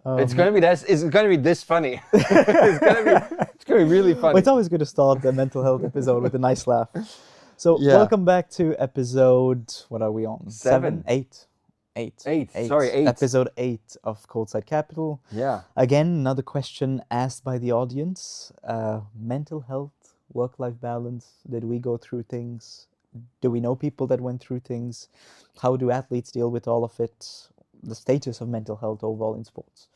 It's gonna be this funny. it's gonna be really funny. Well, it's always good to start the mental health episode with a nice laugh. So welcome back to episode. What are we on? 7, 8. 8. Sorry, 8. Episode 8 of Courtside Capital. Yeah. Again, another question asked by the audience. Mental health, work-life balance. Did we go through things? Do we know people that went through things? How do athletes deal with all of it? The status of mental health overall in sports.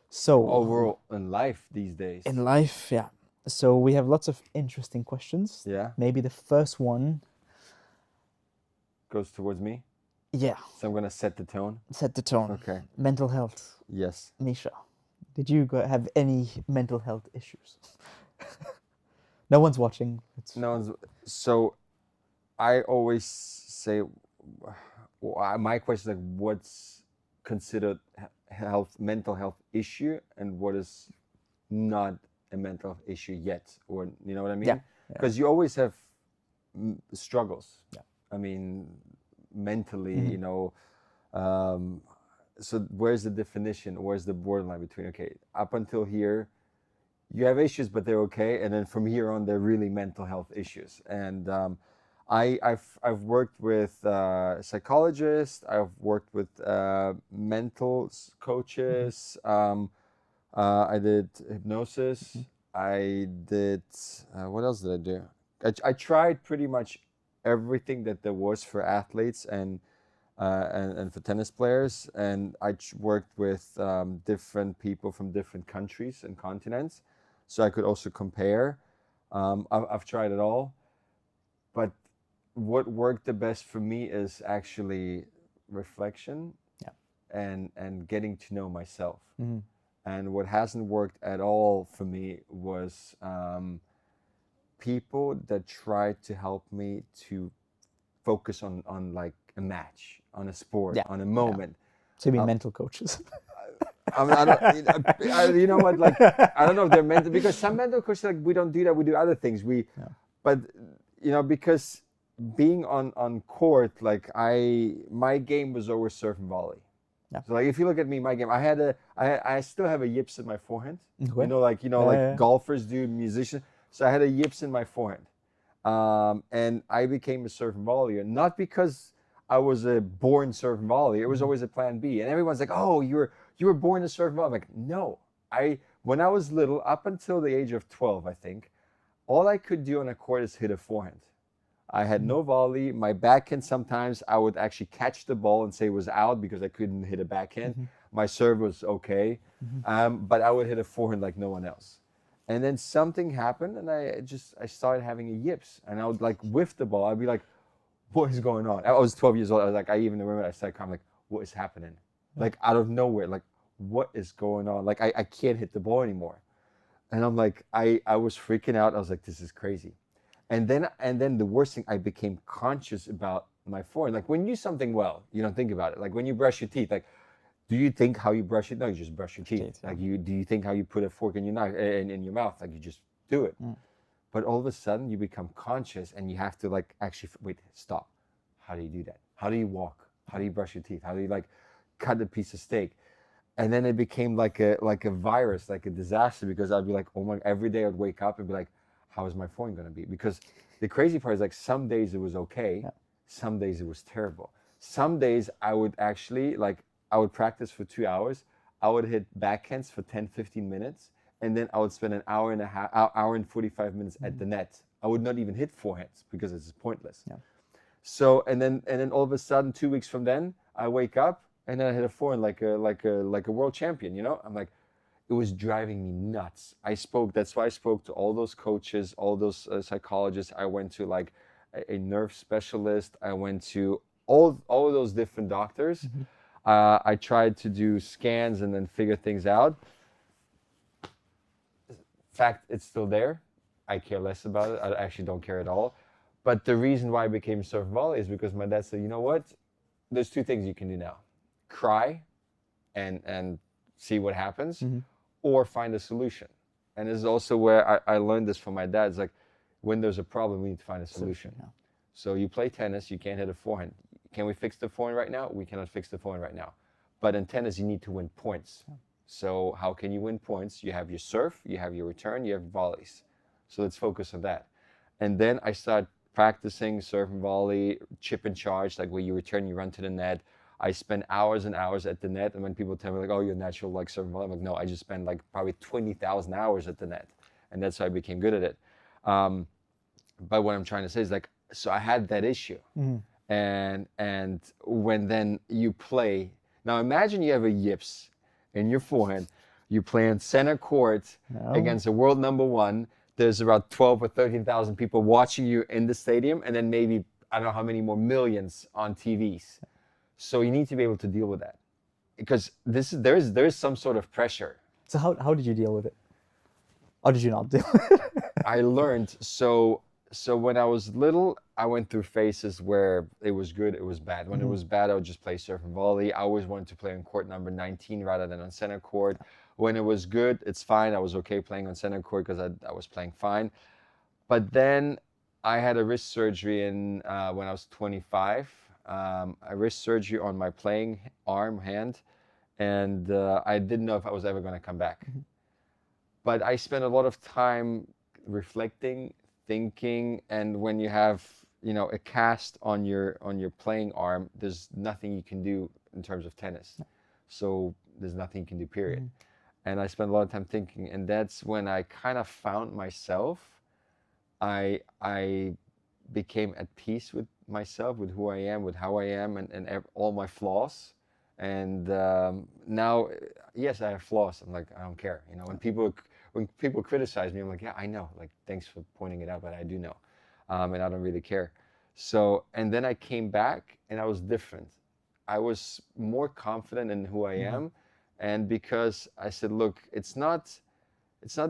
So overall in life these days. In life, yeah. So we have lots of interesting questions. Yeah. Maybe the first one goes towards me. Yeah. So I'm gonna set the tone. Set the tone. Okay. Mental health. Yes. Mischa, did you have any mental health issues? No one's watching. So I always say, my question is like, what's considered mental health issue, and what is not a mental health issue yet, or you know what I mean? Yeah. Because you always have struggles. Yeah. I mean, mentally, you know. So where's the definition? Where's the borderline between, okay, up until here, you have issues, but they're okay, and then from here on, they're really mental health issues. And I've worked with psychologists. I've worked with mental coaches. I did hypnosis. I did what else did I do? I tried pretty much everything that there was for athletes and for tennis players, and I worked with different people from different countries and continents, so I could also compare. I've tried it all, but what worked the best for me is actually reflection, and getting to know myself. And what hasn't worked at all for me was people that tried to help me to focus on like a match, on a sport, on a moment. So you mean mental coaches? You know what? Like, I don't know if they're mental, because some mental coaches, like, we don't do that. We do other things. But you know, because being on court, like my game was always serve and volley. Yeah. So like, if you look at me, my game, I still have a yips in my forehand. You know, like golfers do, musicians. So I had a yips in my forehand, and I became a serve and volleyer, not because I was a born serve and volley. It was always a plan B. And everyone's like, "Oh, you were born to serve and volley." I'm like, no. When I was little, up until the age of 12, I think, all I could do on a court is hit a forehand. I had no volley. My backhand, sometimes I would actually catch the ball and say it was out because I couldn't hit a backhand. My serve was okay, but I would hit a forehand like no one else. And then something happened, and I started having a yips, and I would like whiff the ball. I'd be like, "What is going on?" I was 12 years old. I was like, I even remember I started crying, like, "What is happening?" Like, out of nowhere, like, what is going on? Like, I can't hit the ball anymore. And I'm like, I was freaking out. I was like, this is crazy. And then the worst thing, I became conscious about my forehand. Like, when you do something well, you don't think about it. Like, when you brush your teeth, like, do you think how you brush it? No, you just brush your teeth. Like, do you think how you put a fork in your knife in your mouth? Like, you just do it. But all of a sudden, you become conscious, and you have to like actually wait, stop. How do you do that? How do you walk? How do you brush your teeth? How do you like cut a piece of steak? And then it became like a virus, like a disaster, because I'd be like, oh my! Every day I'd wake up and be like, how is my forehand going to be? Because the crazy part is, like, some days it was okay, some days it was terrible. Some days I would actually, like, I would practice for 2 hours. I would hit backhands for 10, 15 minutes. And then I would spend an hour and 45 minutes at the net. I would not even hit forehands because it's pointless. Yeah. So, and then all of a sudden, 2 weeks from then, I wake up and then I hit a forehand like a world champion, you know? I'm like, it was driving me nuts. That's why I spoke to all those coaches, all those psychologists. I went to like a nerve specialist. I went to all of those different doctors. I tried to do scans and then figure things out. Fact, it's still there. I care less about it. I actually don't care at all. But the reason why I became serve volley is because my dad said, you know what? There's 2 things you can do now. Cry and see what happens, or find a solution. And this is also where I learned this from my dad. It's like, when there's a problem, we need to find a solution. So you play tennis, you can't hit a forehand. Can we fix the forehand right now? We cannot fix the forehand right now. But in tennis, you need to win points. So how can you win points? You have your serve, you have your return, you have volleys. So let's focus on that. And then I started practicing serve and volley, chip and charge, like where you return, you run to the net. I spend hours and hours at the net. And when people tell me like, oh, you're natural like serve and volley, I'm like, no, I just spend like probably 20,000 hours at the net. And that's how I became good at it. But what I'm trying to say is like, so I had that issue. And when then you play, now imagine you have a yips in your forehand, you play in center court against a world #1. There's about 12 or 13,000 people watching you in the stadium, and then maybe, I don't know how many more millions on TVs. So you need to be able to deal with that, because there is some sort of pressure. So how did you deal with it? Or did you not deal with it? I learned, so when I was little, I went through phases where it was good, it was bad. When it was bad, I would just play serve and volley. I always wanted to play on court number 19 rather than on center court. When it was good, it's fine. I was okay playing on center court because I was playing fine. But then I had a wrist surgery when I was 25. A wrist surgery on my playing hand, and I didn't know if I was ever going to come back. But I spent a lot of time reflecting, thinking, and when you have a cast on your playing arm, there's nothing you can do in terms of tennis. So there's nothing you can do, period. And I spent a lot of time thinking, and that's when I kind of found myself. I became at peace with myself, with who I am, with how I am, and all my flaws. And now, yes, I have flaws. I'm like, I don't care. When people criticize me, I'm like, yeah, I know. Like, thanks for pointing it out, but I do know, and I don't really care. So, and then I came back, and I was different. I was more confident in who I am, and because I said, look, it's not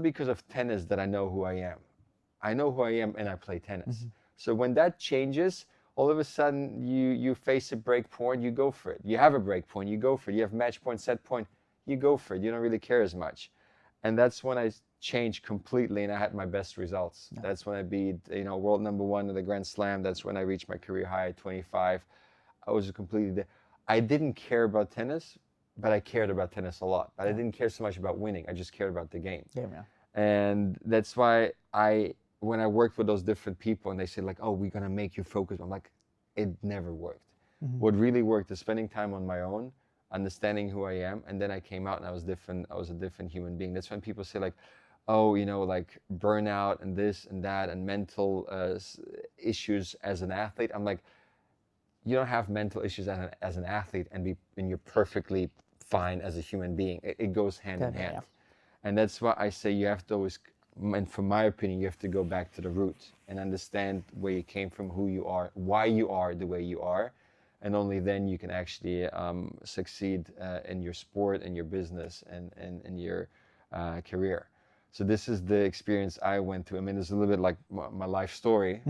because of tennis that I know who I am. I know who I am, and I play tennis. So when that changes, all of a sudden you face a break point, you go for it. You have a break point, you go for it. You have match point, set point, you go for it. You don't really care as much. And that's when I changed completely, and I had my best results. That's when I beat world #1 in the Grand Slam. That's when I reached my career high at 25. I was I didn't care about tennis, but I cared about tennis a lot. But I didn't care so much about winning. I just cared about the game. And that's why when I worked with those different people and they say like, oh, we're going to make you focus, I'm like, it never worked. What really worked is spending time on my own, understanding who I am, and then I came out and I was different. I was a different human being. That's when people say like, oh, like burnout and this and that and mental issues as an athlete. I'm like, you don't have mental issues as an athlete and you're perfectly fine as a human being. It goes hand in hand. And that's why I say you have to always, and from my opinion, you have to go back to the roots and understand where you came from, who you are, why you are the way you are. And only then you can actually succeed in your sport, in your business, and in your career. So this is the experience I went through. I mean, it's a little bit like my life story.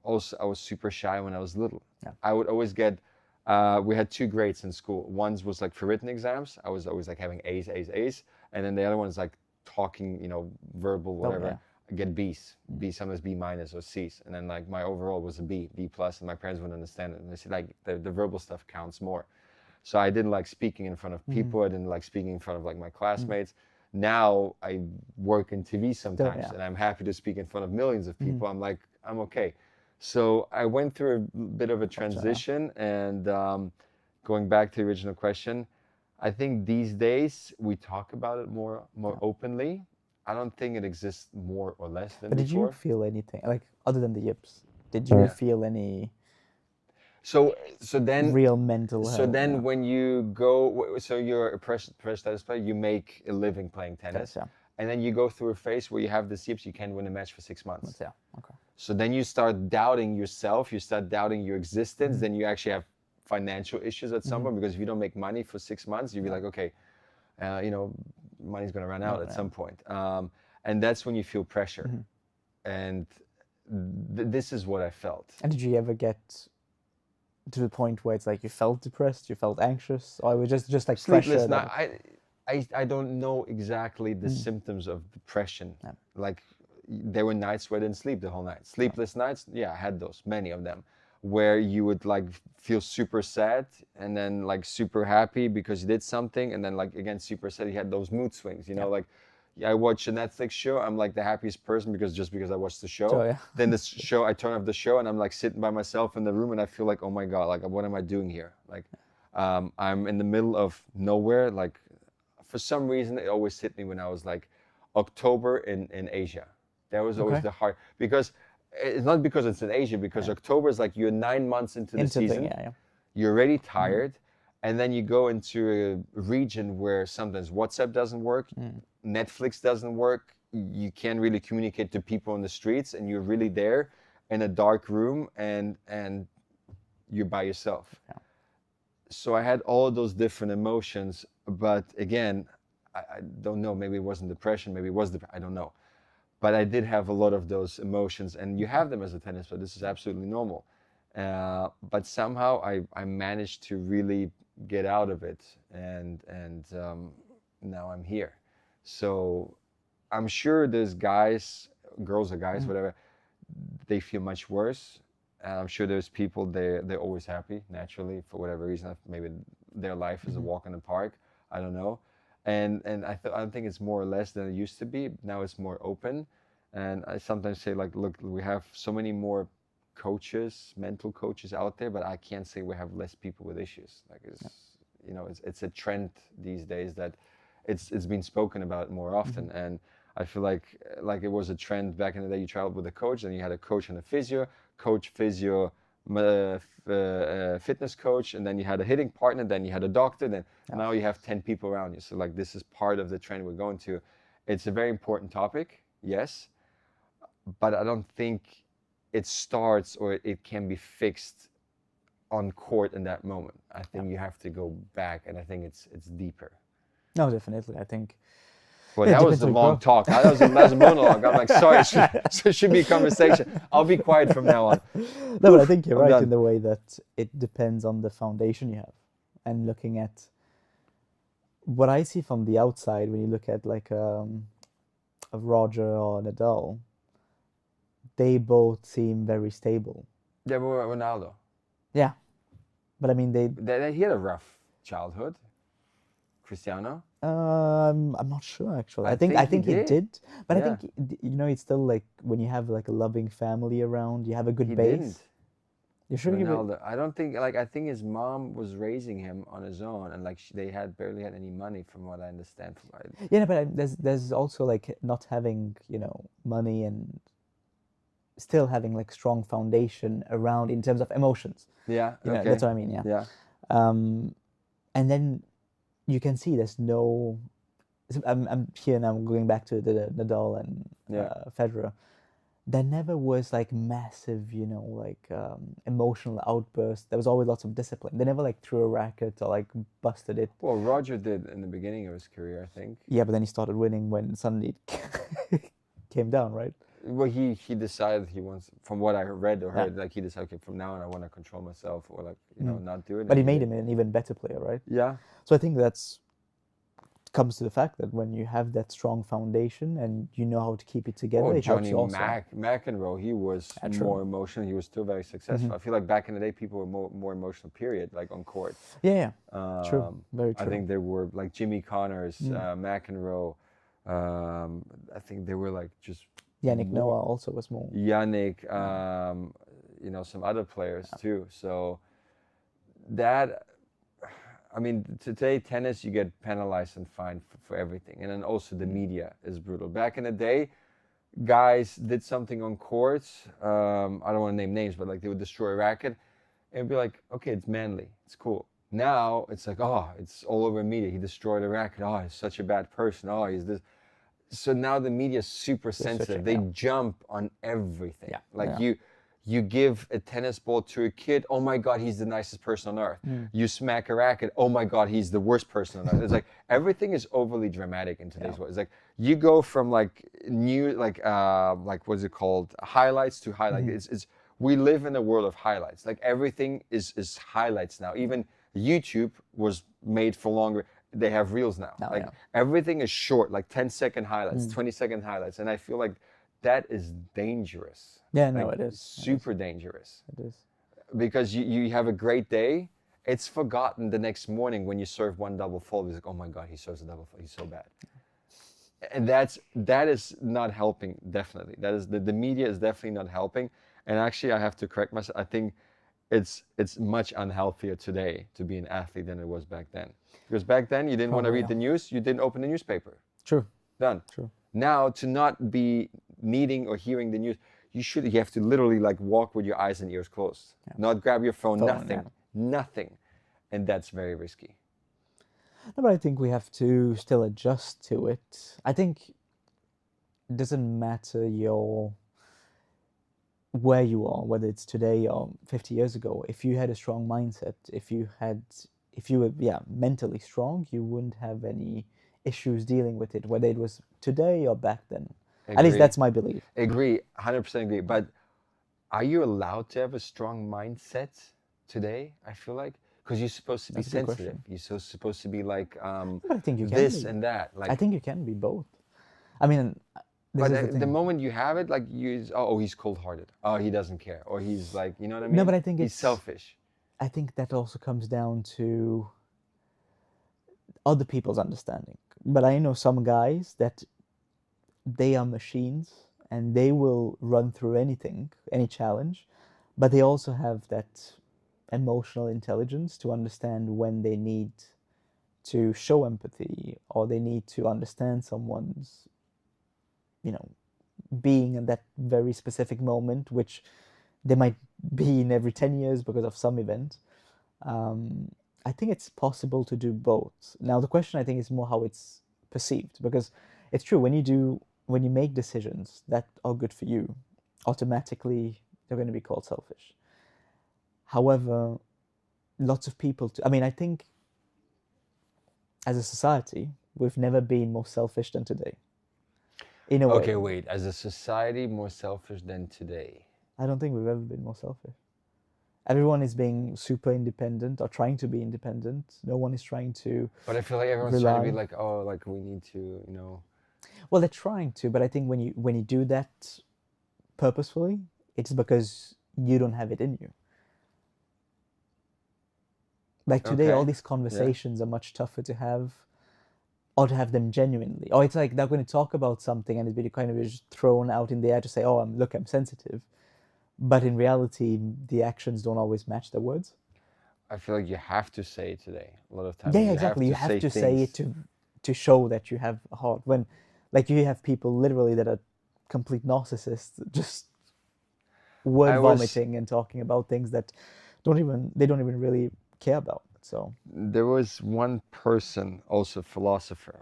Also, I was super shy when I was little. I would always get, we had 2 grades in school. One was like for written exams. I was always like having A's. And then the other one is like talking, verbal, whatever. I get B's, sometimes B- or C's. And then like my overall was a B+, and my parents wouldn't understand it. And they said like the verbal stuff counts more. So I didn't like speaking in front of people. I didn't like speaking in front of like my classmates. Now I work in TV sometimes and I'm happy to speak in front of millions of people. I'm like, I'm okay. So I went through a bit of a transition, and going back to the original question, I think these days we talk about it more openly. I don't think it exists more or less than before. Did you feel anything, like, other than the yips? Did you feel any so then real mental health? So then when you go, so you're a professional tennis player, you make a living playing tennis. And then you go through a phase where you have the yips, you can't win a match for 6 months. So then you start doubting yourself, you start doubting your existence, then you actually have financial issues at some point, because if you don't make money for 6 months, you'd be like, okay, money's going to run out at some point. And that's when you feel pressure. And this is what I felt. And did you ever get to the point where it's like you felt depressed, you felt anxious, or it was just like Sleepless pressure? I don't know exactly the symptoms of depression. Like, there were nights where I didn't sleep the whole night. Sleepless nights, yeah, I had those, many of them. where you would like feel super sad and then like super happy because you did something, and then like again super sad. You had those mood swings, you know, like I watch a Netflix show, I'm like the happiest person because I watched the show. So, yeah. Then this show, I turn off the show and I'm like sitting by myself in the room and I feel like, oh my God, like what am I doing here? Like I'm in the middle of nowhere. Like for some reason, it always hit me when I was like October in Asia. That was always the hard, because it's not because it's in Asia, because October is like you're 9 months into the season. You're already tired. And then you go into a region where sometimes WhatsApp doesn't work, Netflix doesn't work, you can't really communicate to people on the streets, and you're really there in a dark room and you're by yourself. So I had all those different emotions, but again, I don't know, maybe it wasn't depression, maybe it was I don't know. But I did have a lot of those emotions, and you have them as a tennis player. This is absolutely normal. But somehow I managed to really get out of it, and now I'm here. So I'm sure there's guys, girls or guys, whatever, they feel much worse. And I'm sure there's people, they're always happy, naturally, for whatever reason. Maybe their life is a walk in the park. I don't know. And I don't think it's more or less than it used to be. Now it's more open. And I sometimes say, like, look, we have so many more coaches, mental coaches out there, but I can't say we have less people with issues. Like, you know, it's a trend these days that it's been spoken about more often. And I feel like it was a trend back in the day. You traveled with a coach, and you had a coach and a physio, fitness coach, and then you had a hitting partner, then you had a doctor, then now you have 10 people around you. So like, this is part of the trend we're going to. It's a very important topic, yes, but I don't think it starts or it can be fixed on court in that moment. I think you have to go back, and I think it's deeper. No, definitely. I think. Well, that was a long talk. That was a monologue. I'm like, sorry, it should be a conversation. I'll be quiet from now on. No, but I think you're right in the way that it depends on the foundation you have. And looking at what I see from the outside, when you look at like a Roger or Nadal, they both seem very stable. Yeah, but Ronaldo. Yeah, but I mean, he had a rough childhood. Cristiano? I'm not sure actually. I think he did, but I think it's still like when you have like a loving family around, you have a good base. Didn't. You sure? Ronaldo. I don't think I think his mom was raising him on his own, and like they barely had any money, from what I understand. Yeah, but there's also like not having money and still having like strong foundation around in terms of emotions. Yeah, okay. That's what I mean. Yeah. Yeah. And then you can see there's no. I'm here now. I'm going back to the Nadal and Federer. There never was like massive, emotional outbursts. There was always lots of discipline. They never like threw a racket or like busted it. Well, Roger did in the beginning of his career, I think. Yeah, but then he started winning when suddenly it came down, right? Well, he decided he wants, from what I read or heard, like he decided, okay, from now on I want to control myself, or like not do it. But he made him an even better player, right? Yeah. So I think that's comes to the fact that when you have that strong foundation and you know how to keep it together, it helps you also. McEnroe, he was more emotional. He was still very successful. I feel like back in the day, people were more emotional. Period, like on court. Yeah. True. Very true. I think there were like Jimmy Connors, McEnroe. I think they were like just. Yannick Noah also was more. Yannick, some other players too. So that. I mean, today tennis, you get penalized and fined for everything. And then also the media is brutal. Back in the day, guys did something on courts. I don't want to name names, but like they would destroy a racket. And it'd be like, okay, it's manly. It's cool. Now it's like, oh, it's all over media. He destroyed a racket. Oh, he's such a bad person. Oh, he's this. So now the media is super sensitive. They jump on everything. Yeah. You give a tennis ball to a kid, oh my God, he's the nicest person on earth. You smack a racket, oh my God, he's the worst person on earth. It's like everything is overly dramatic in today's world. It's like you go from like what's it called, highlights to highlights. It's we live in a world of highlights. Like everything is highlights now. Even YouTube was made for longer. They have reels now. Everything is short, like 10-second highlights, 20-second highlights, and I feel like that is dangerous. Yeah, no, it is. Super dangerous. It is. because you have a great day, it's forgotten the next morning when you serve one double fault. It's like, oh my God, he serves a double fault. He's so bad. And that is not helping, definitely. That is the media is definitely not helping. And actually, I have to correct myself. I think it's much unhealthier today to be an athlete than it was back then. Because back then you didn't want to read the news, you didn't open the newspaper. True. Done. True. Now to not be needing or hearing the news, you have to literally like walk with your eyes and ears closed. Yeah. Not grab your phone, nothing. And that's very risky. No, but I think we have to still adjust to it. I think it doesn't matter where you are, whether it's today or 50 years ago. If you had a strong mindset, if you were mentally strong, you wouldn't have any issues dealing with it, whether it was today or back then. Agree. At least that's my belief. Agree, 100% agree. But are you allowed to have a strong mindset today? I feel like. Because you're supposed to be sensitive. You're supposed to be like but I think you can this be. And that. Like, I think you can be both. I mean, but the moment you have it, like he's cold-hearted. Oh, he doesn't care. Or he's like, you know what I mean? No, but I think he's selfish. I think that also comes down to other people's understanding. But I know some guys that they are machines and they will run through anything, any challenge, but they also have that emotional intelligence to understand when they need to show empathy or they need to understand someone's, being in that very specific moment, which they might be in every 10 years because of some event. I think it's possible to do both. Now, the question I think is more how it's perceived, because it's true when you make decisions that are good for you, automatically they're going to be called selfish. However, lots of people, I think as a society, we've never been more selfish than today. In a way. Okay, wait. As a society, more selfish than today? I don't think we've ever been more selfish. Everyone is being super independent or trying to be independent. No one is trying to. But I feel like everyone's trying to be like, oh, like we need to, Well, they're trying to, but I think when you do that purposefully, it's because you don't have it in you. Like today, all these conversations are much tougher to have, or to have them genuinely. Or it's like they're going to talk about something and it's been kind of just thrown out in the air to say, oh, I'm sensitive. But in reality, the actions don't always match the words. I feel like you have to say it today. A lot of times. Yeah, exactly. You have to say it to show that you have a heart. When, like, you have people literally that are complete narcissists, just word vomiting and talking about things that they don't even really care about. So there was one person, also a philosopher.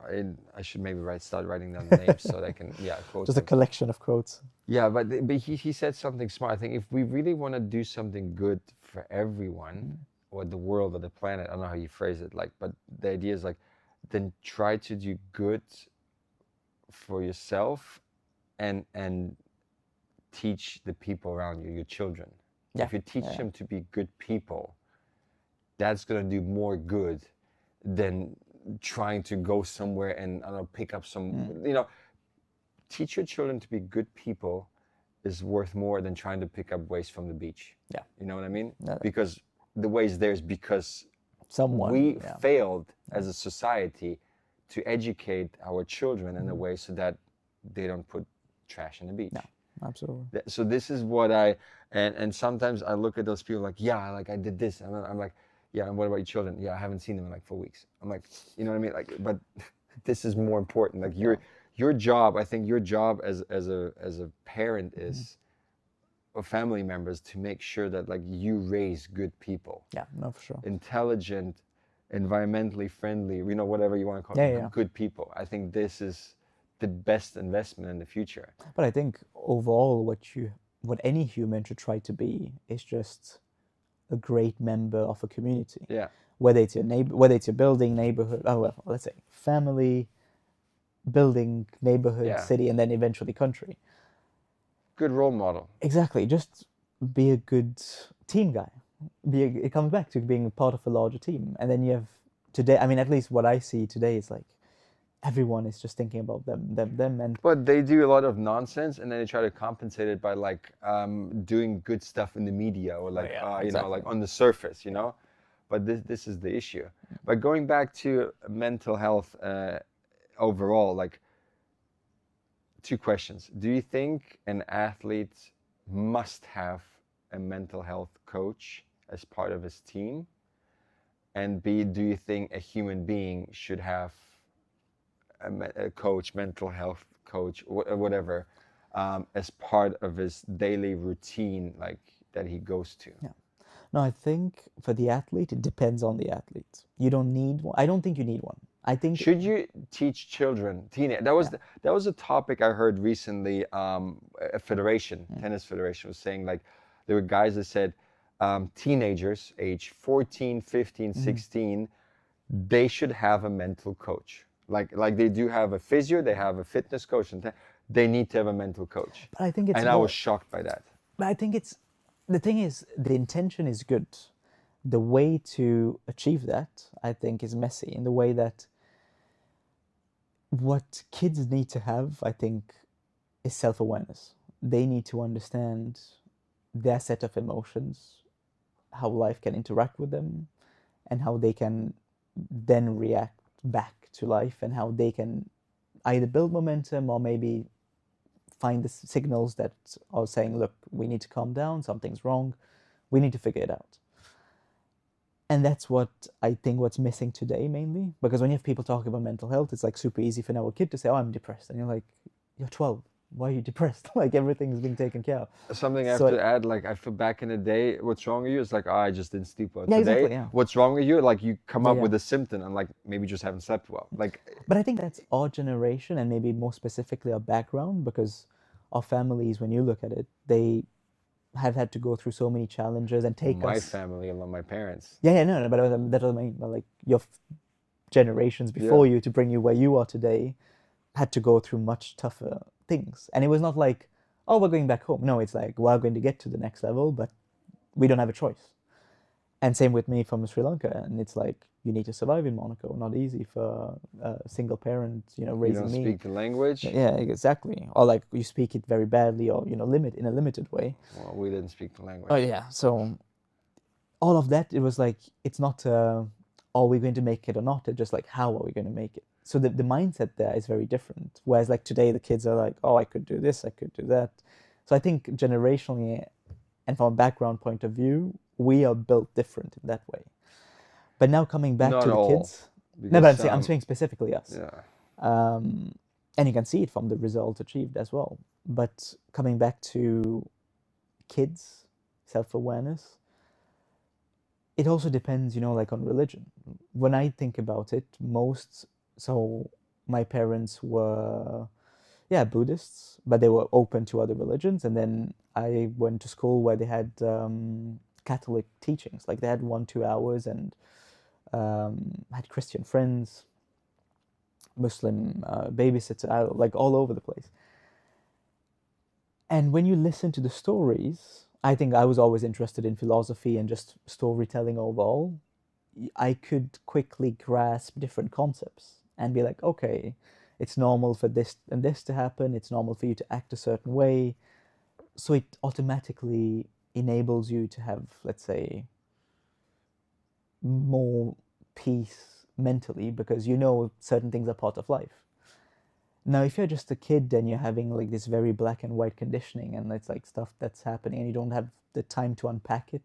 I should maybe start writing down the names so that I can quote. Just a collection of quotes. Yeah, but he said something smart. I think if we really want to do something good for everyone or the world or the planet, I don't know how you phrase it, but the idea is then try to do good for yourself and teach the people around you, your children. Yeah. If you teach them to be good people, that's going to do more good than trying to go somewhere and pick up some, teach your children to be good people is worth more than trying to pick up waste from the beach. Yeah. You know what I mean? Yeah. Because the waste there is because we failed as a society to educate our children in a way so that they don't put trash in the beach. No, absolutely. So this is what and sometimes I look at those people like I did this, and I'm like, yeah, and what about your children? Yeah, I haven't seen them in 4 weeks. I'm like, you know what I mean? But this is more important. Your job, I think your job as a parent is, or family members, to make sure that you raise good people. Yeah, no, for sure. Intelligent, environmentally friendly, whatever you want to call it, good people. I think this is the best investment in the future. But I think overall what any human should try to be is just a great member of a community. Yeah. Whether it's your neighbor, whether it's your building, neighborhood, let's say family, building, neighborhood, city, and then eventually country. Good role model. Exactly. Just be a good team guy. It comes back to being a part of a larger team. And then you have today, at least what I see today is everyone is just thinking about them, and But they do a lot of nonsense, and then they try to compensate it by like doing good stuff in the media, or like yeah, you know, exactly. like on the surface, you know. But this is the issue. But going back to mental health overall, like, two questions. Do you think an athlete must have a mental health coach as part of his team? And B, do you think a human being should have a coach, mental health coach, whatever, as part of his daily routine, like that he goes to? Yeah. No, I think for the athlete, it depends on the athlete. You don't need one. I don't think you need one. I think, Should you teach children, teenage? That was a topic I heard recently. A federation, tennis federation, was saying like there were guys that said teenagers, age 14, 15, 16, they should have a mental coach. Like they do have a physio, they have a fitness coach, and they need to have a mental coach. but I think it's And I was more. shocked by that. But I think it's the thing is the intention is good. The way to achieve that, I think, is messy in the way that what kids need to have, I think, is self-awareness. They need to understand their set of emotions, how life can interact with them, and how they can then react back to life, and how they can either build momentum or maybe find the signals that are saying, look, we need to calm down, something's wrong, we need to figure it out. And that's what I think what's missing today mainly, because when you have people talking about mental health, it's like super easy for now a kid to say, oh, I'm depressed, and you're like, you're 12, why are you depressed? Like everything's being taken care of. Something I have So to add, like I feel back in the day, what's wrong with you? It's like, oh, I just didn't sleep well. yeah, Today, exactly, yeah. what's wrong with you? Like you come Yeah, up yeah. with a symptom and like maybe just haven't slept well. Like But I think that's our generation, and maybe more specifically our background, because our families, when you look at it, they have had to go through so many challenges and take my us. family and my parents. Yeah, yeah, no, but that's what I mean. But like your generations before you to bring you where you are today had to go through much tougher things, and it was not like, oh, we're going back home. No, it's like we're going to get to the next level, but we don't have a choice. And same with me from Sri Lanka, and it's like you need to survive in Monaco. Not easy for a single parent, You raising don't me. speak the language. Yeah, exactly. Or like you speak it very badly, or limit in a limited way. Well, we didn't speak the language. Oh yeah, so all of that, it was like it's not are we going to make it or not? It's just like how are we going to make it? So the mindset there is very different. Whereas like today the kids are like, oh, I could do this, I could do that. So I think generationally and from a background point of view, we are built different in that way. But now coming back Not to the all, kids. No, because but I'm some- saying specifically us. Yeah. And you can see it from the results achieved as well. But coming back to kids, self-awareness, it also depends, like on religion. When I think about it, so my parents were, yeah, Buddhists, but they were open to other religions. And then I went to school where they had Catholic teachings, like they had 1-2 hours, and had Christian friends, Muslim babysitter, like all over the place. And when you listen to the stories, I think I was always interested in philosophy and just storytelling overall. I could quickly grasp different concepts and be like, okay, it's normal for this and this to happen. It's normal for you to act a certain way. So it automatically enables you to have, let's say, more peace mentally, because certain things are part of life. Now, if you're just a kid and you're having like this very black and white conditioning, and it's like stuff that's happening and you don't have the time to unpack it,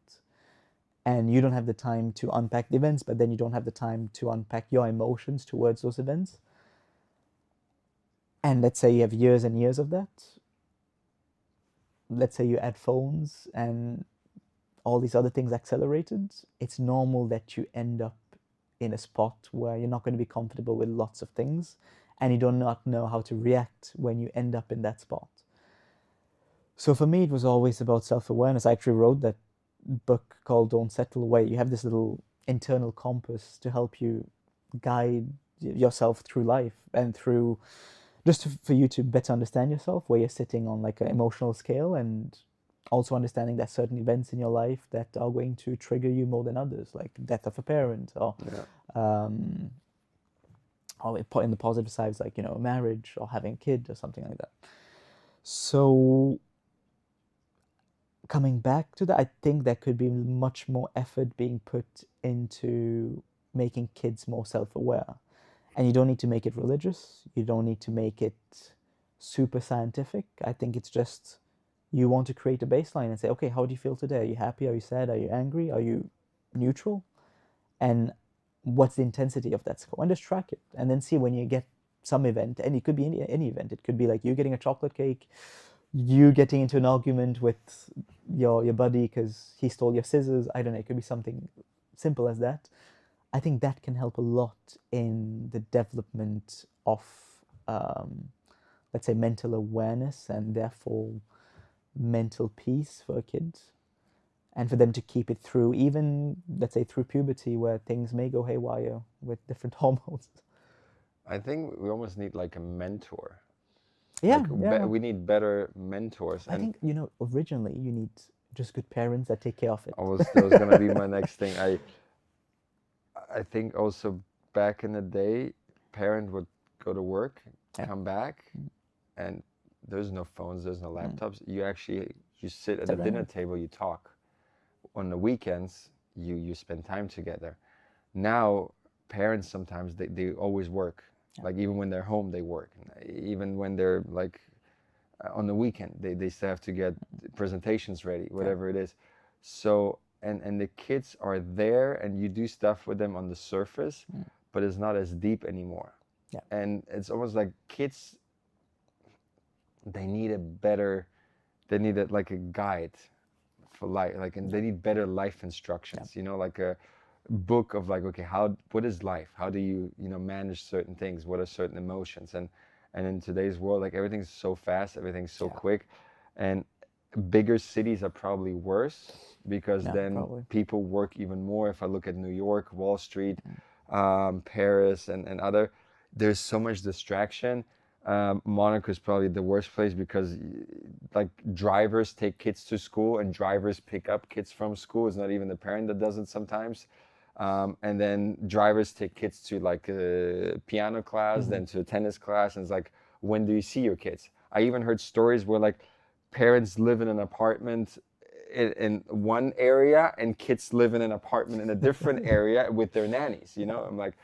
and you don't have the time to unpack the events, but then you don't have the time to unpack your emotions towards those events, and let's say you have years and years of that, let's say you add phones and all these other things accelerated, it's normal that you end up in a spot where you're not going to be comfortable with lots of things, and you do not know how to react when you end up in that spot. So for me, it was always about self-awareness. I actually wrote that book called Don't Settle, where you have this little internal compass to help you guide yourself through life, and through just for you to better understand yourself, where you're sitting on like an emotional scale, and also understanding that certain events in your life that are going to trigger you more than others, like death of a parent, or or in the positive sides, like, you know, marriage or having a kid or something like that. So coming back to that, I think there could be much more effort being put into making kids more self-aware. And you don't need to make it religious. You don't need to make it super scientific. I think it's just you want to create a baseline and say, okay, how do you feel today? Are you happy? Are you sad? Are you angry? Are you neutral? And what's the intensity of that score? And just track it. And then see when you get some event, and it could be any event. It could be like you getting a chocolate cake, you getting into an argument with your buddy because he stole your scissors. I don't know. It could be something simple as that. I think that can help a lot in the development of, let's say, mental awareness and therefore mental peace for a kid, and for them to keep it through, even, let's say, through puberty, where things may go haywire with different hormones. I think we almost need like a mentor. Yeah, Like yeah. we need better mentors. I think, you know, originally you need just good parents that take care of it. That was gonna be my next thing. I think also back in the day, parent would go to work, come back, and there's no phones, there's no laptops. You sit at the dinner table, you talk. On the weekends, you spend time together. Now, parents sometimes they always work. Like even when they're home, they work. Even when they're like on the weekend, they still have to get presentations ready, whatever it is. So and the kids are there, and you do stuff with them on the surface, but it's not as deep anymore. Yeah. And it's almost like kids, they need like a guide for life, like, and they need better life instructions, you know, like a book of like, okay, what is life? How do you manage certain things? What are certain emotions? And in today's world, like everything's so fast, everything's so quick, and bigger cities are probably worse because then people work even more. If I look at New York, Wall Street, Paris, and other, there's so much distraction. Monaco is probably the worst place because like drivers take kids to school and drivers pick up kids from school. It's not even the parent that does it sometimes. And then drivers take kids to like a piano class, then to a tennis class. And it's like, when do you see your kids? I even heard stories where like parents live in an apartment in one area and kids live in an apartment in a different area with their nannies, you know? I'm like,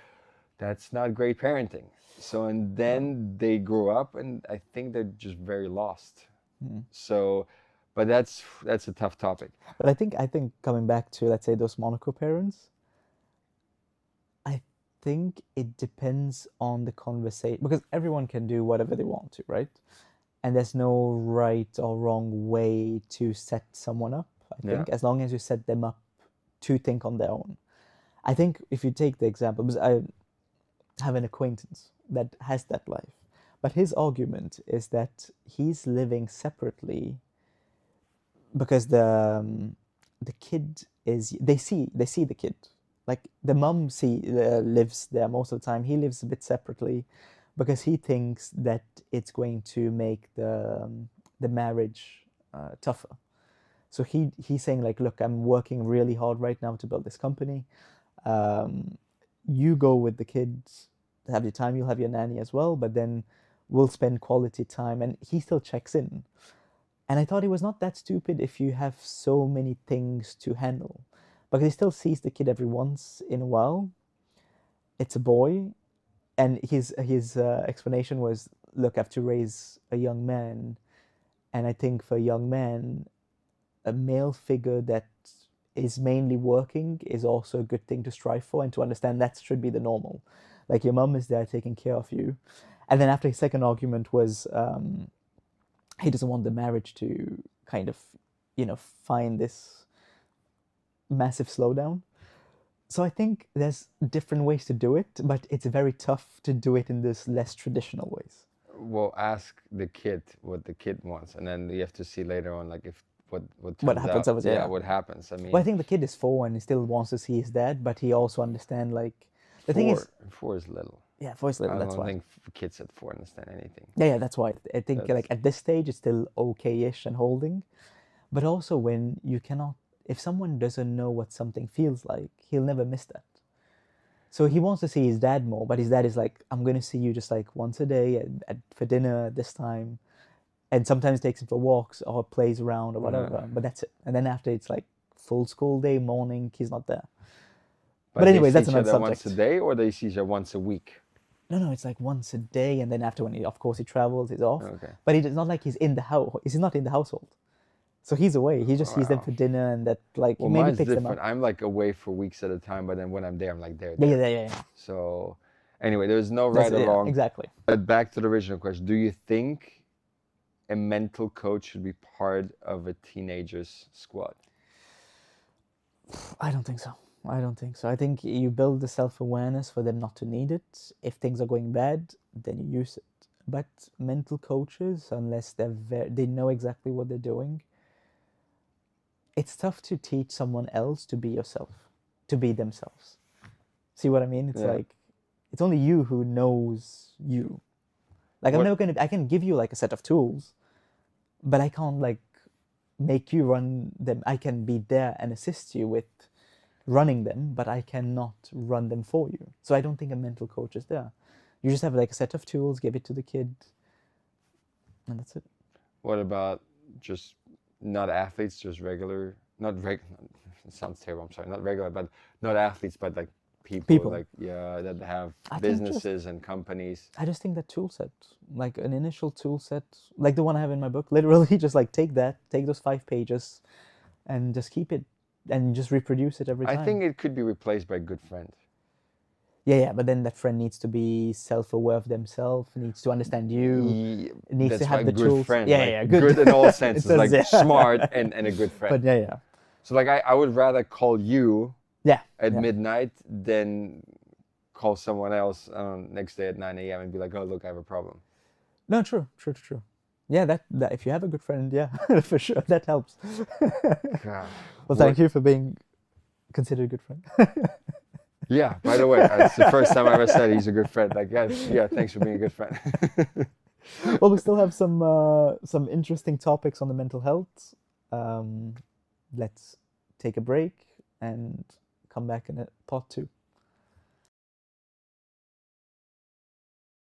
that's not great parenting. So, and then they grow up, and I think they're just very lost. So, but that's a tough topic. But I think coming back to, let's say, those Monaco parents, I think it depends on the conversation, because everyone can do whatever they want to, right? And there's no right or wrong way to set someone up, I think, as long as you set them up to think on their own. I think if you take the example, because I have an acquaintance that has that life, but his argument is that he's living separately because the kid is, they see the kid, like the mum lives there most of the time. He lives a bit separately because he thinks that it's going to make the marriage tougher. So he's saying like, look, I'm working really hard right now to build this company. You go with the kids, have your time, you'll have your nanny as well, but then we'll spend quality time. And he still checks in. And I thought it was not that stupid if you have so many things to handle, because he still sees the kid every once in a while. It's a boy. And his explanation was, look, I have to raise a young man. And I think for a young man, a male figure that is mainly working is also a good thing to strive for, and to understand that should be the normal. Like, your mum is there taking care of you. And then after his second argument was he doesn't want the marriage to kind of, find this massive slowdown. So I think there's different ways to do it, but it's very tough to do it in this less traditional ways. Well, ask the kid what the kid wants, and then you have to see later on, like, if what happens out. over there. What happens. I mean, well, I think the kid is 4 and he still wants to see his dad, but he also understands, like, the thing is, 4 is little. Yeah, 4 is little. That's why. I don't think kids at 4 understand anything. Yeah, that's why. I think like at this stage it's still okay-ish and holding, but also when you cannot, if someone doesn't know what something feels like, he'll never miss that. So he wants to see his dad more, but his dad is like, I'm going to see you just like once a day for dinner at this time. And sometimes takes him for walks or plays around or whatever, but that's it. And then after it's like full school day, morning, he's not there. But anyways, that's another subject. Once a day, or they see each other once a week? No, it's like once a day, and then after when of course he travels, he's off. Okay. But it's not like he's in the house. He's not in the household, so he's away. He just sees them for dinner, and that like well, maybe mine's picks different. them up. I'm like away for weeks at a time, but then when I'm there, I'm like there. Yeah. So anyway, there's no right or wrong. Exactly. But back to the original question: do you think a mental coach should be part of a teenager's squad? I don't think so. I think you build the self-awareness for them not to need it. If things are going bad, then you use it. But mental coaches, unless they know exactly what they're doing, it's tough to teach someone else to be yourself, to be themselves. See what I mean? It's like, it's only you who knows you. Like, I can give you like a set of tools, but I can't like make you run them. I can be there and assist you with running them, but I cannot run them for you. So I don't think a mental coach is there. You just have like a set of tools, give it to the kid, and that's it. What about just not athletes, just regular, it sounds terrible, I'm sorry, not regular, but not athletes, but like people. Like, that have businesses and companies. I just think that tool set, like an initial tool set, like the one I have in my book, literally just like take those 5 pages and just keep it and just reproduce it every time. I think it could be replaced by a good friend. Yeah, but then that friend needs to be self-aware of themselves, needs to understand you, needs to have the tools. Friend, good in all senses, like smart and a good friend. But So like I would rather call you at midnight than call someone else next day at 9 a.m. and be like, oh, look, I have a problem. No, true. Yeah, that if you have a good friend, for sure, that helps. God. Well, thank you for being considered a good friend. Yeah, by the way, it's the first time I ever said he's a good friend. Like, thanks for being a good friend. Well, we still have some interesting topics on the mental health. Let's take a break and come back in a part 2.